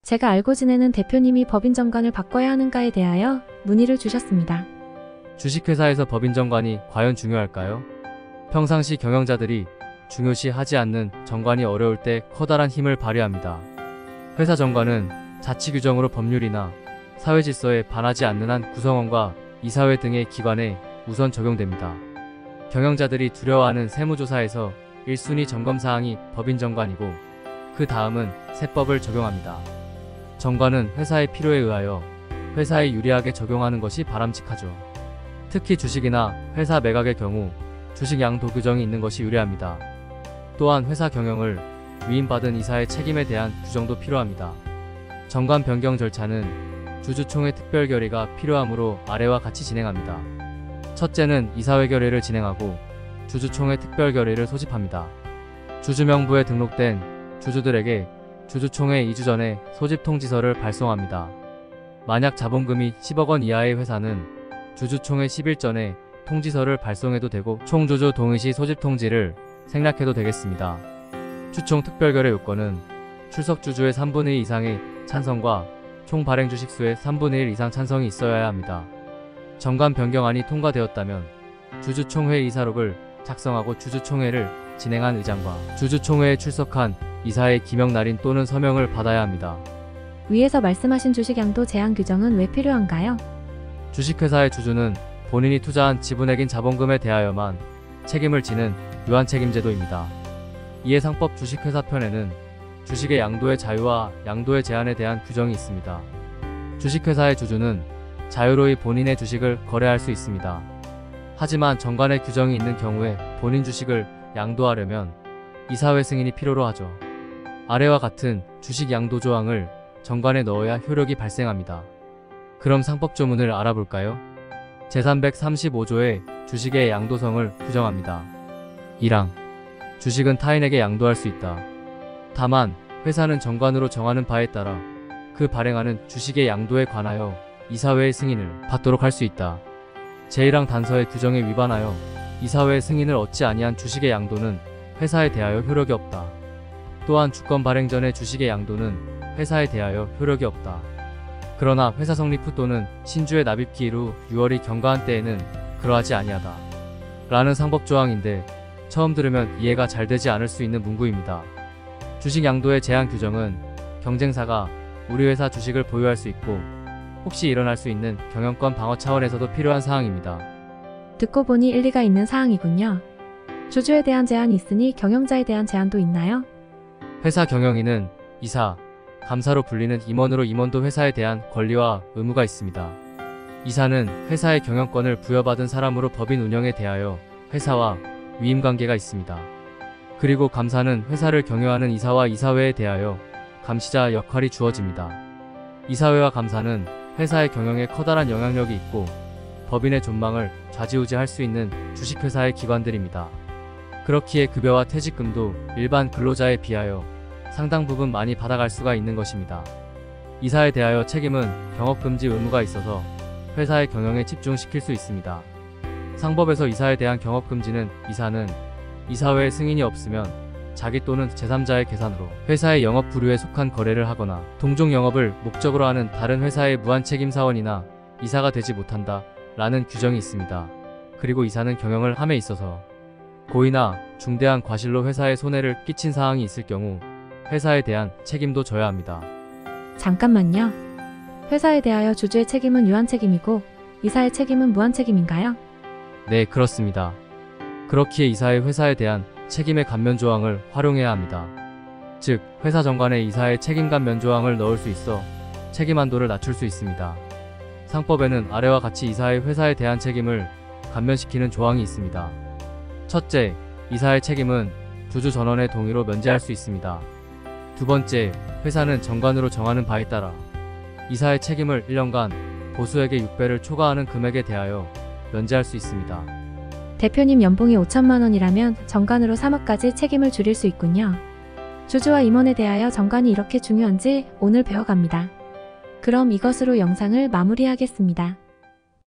제가 알고 지내는 대표님이 법인정관을 바꿔야 하는가에 대하여 문의를 주셨습니다. 주식회사에서 법인정관이 과연 중요할까요? 평상시 경영자들이 중요시 하지 않는 정관이 어려울 때 커다란 힘을 발휘합니다. 회사 정관은 자치규정으로 법률이나 사회질서에 반하지 않는 한 구성원과 이사회 등의 기관에 우선 적용됩니다. 경영자들이 두려워하는 세무조사에서 1순위 점검사항이 법인정관이고 그 다음은 세법을 적용합니다. 정관은 회사의 필요에 의하여 회사에 유리하게 적용하는 것이 바람직하죠. 특히 주식이나 회사 매각의 경우 주식 양도 규정이 있는 것이 유리합니다. 또한 회사 경영을 위임받은 이사의 책임에 대한 규정도 필요합니다. 정관 변경 절차는 주주총회 특별결의가 필요하므로 아래와 같이 진행합니다. 첫째는 이사회 결의를 진행하고 주주총회 특별결의를 소집합니다. 주주명부에 등록된 주주들에게 주주총회 2주 전에 소집통지서를 발송합니다. 만약 자본금이 10억 원 이하의 회사는 주주총회 10일 전에 통지서를 발송해도 되고 총주주 동의시 소집통지를 생략해도 되겠습니다. 주총 특별결의 요건은 출석주주의 3분의 2 이상의 찬성과 총 발행 주식수의 3분의 1 이상 찬성이 있어야 합니다. 정관 변경안이 통과되었다면 주주총회 이사록을 작성하고 주주총회를 진행한 의장과 주주총회에 출석한 이사의 기명 날인 또는 서명을 받아야 합니다. 위에서 말씀하신 주식양도 제한 규정은 왜 필요한가요? 주식회사의 주주는 본인이 투자한 지분액인 자본금에 대하여만 책임을 지는 유한책임제도입니다. 이에 상법 주식회사 편에는 주식의 양도의 자유와 양도의 제한에 대한 규정이 있습니다. 주식회사의 주주는 자유로이 본인의 주식을 거래할 수 있습니다. 하지만 정관의 규정이 있는 경우에 본인 주식을 양도하려면 이사회 승인이 필요로 하죠. 아래와 같은 주식 양도 조항을 정관에 넣어야 효력이 발생합니다. 그럼 상법조문을 알아볼까요? 제335조의 주식의 양도성을 규정합니다. 1항. 주식은 타인에게 양도할 수 있다. 다만 회사는 정관으로 정하는 바에 따라 그 발행하는 주식의 양도에 관하여 이사회의 승인을 받도록 할 수 있다. 제1항 단서의 규정에 위반하여 이사회의 승인을 얻지 아니한 주식의 양도는 회사에 대하여 효력이 없다. 또한 주권 발행 전의 주식의 양도는 회사에 대하여 효력이 없다. 그러나 회사 성립 후 또는 신주의 납입기일 후 6월이 경과한 때에는 그러하지 아니하다. 라는 상법조항인데 처음 들으면 이해가 잘 되지 않을 수 있는 문구입니다. 주식 양도의 제한 규정은 경쟁사가 우리 회사 주식을 보유할 수 있고 혹시 일어날 수 있는 경영권 방어 차원에서도 필요한 사항입니다. 듣고 보니 일리가 있는 사항이군요. 주주에 대한 제한이 있으니 경영자에 대한 제한도 있나요? 회사 경영인은 이사, 감사로 불리는 임원으로 임원도 회사에 대한 권리와 의무가 있습니다. 이사는 회사의 경영권을 부여받은 사람으로 법인 운영에 대하여 회사와 위임관계가 있습니다. 그리고 감사는 회사를 경영하는 이사와 이사회에 대하여 감시자 역할이 주어집니다. 이사회와 감사는 회사의 경영에 커다란 영향력이 있고 법인의 존망을 좌지우지할 수 있는 주식회사의 기관들입니다. 그렇기에 급여와 퇴직금도 일반 근로자에 비하여 상당 부분 많이 받아갈 수가 있는 것입니다. 이사에 대하여 책임은 경업금지 의무가 있어서 회사의 경영에 집중시킬 수 있습니다. 상법에서 이사에 대한 경업금지는 이사는 이사회의 승인이 없으면 자기 또는 제3자의 계산으로 회사의 영업 부류에 속한 거래를 하거나 동종 영업을 목적으로 하는 다른 회사의 무한책임사원이나 이사가 되지 못한다 라는 규정이 있습니다. 그리고 이사는 경영을 함에 있어서 고의나 중대한 과실로 회사에 손해를 끼친 사항이 있을 경우 회사에 대한 책임도 져야 합니다. 잠깐만요. 회사에 대하여 주주의 책임은 유한책임이고 이사의 책임은 무한책임인가요? 네, 그렇습니다. 그렇기에 이사의 회사에 대한 책임의 감면 조항을 활용해야 합니다. 즉, 회사 정관에 이사의 책임 감면 조항을 넣을 수 있어 책임 한도를 낮출 수 있습니다. 상법에는 아래와 같이 이사의 회사에 대한 책임을 감면시키는 조항이 있습니다. 첫째, 이사의 책임은 주주 전원의 동의로 면제할 수 있습니다. 두 번째, 회사는 정관으로 정하는 바에 따라 이사의 책임을 1년간 보수액의 6배를 초과하는 금액에 대하여 면제할 수 있습니다. 대표님 연봉이 5천만 원이라면 정관으로 3억까지 책임을 줄일 수 있군요. 주주와 임원에 대하여 정관이 이렇게 중요한지 오늘 배워갑니다. 그럼 이것으로 영상을 마무리하겠습니다.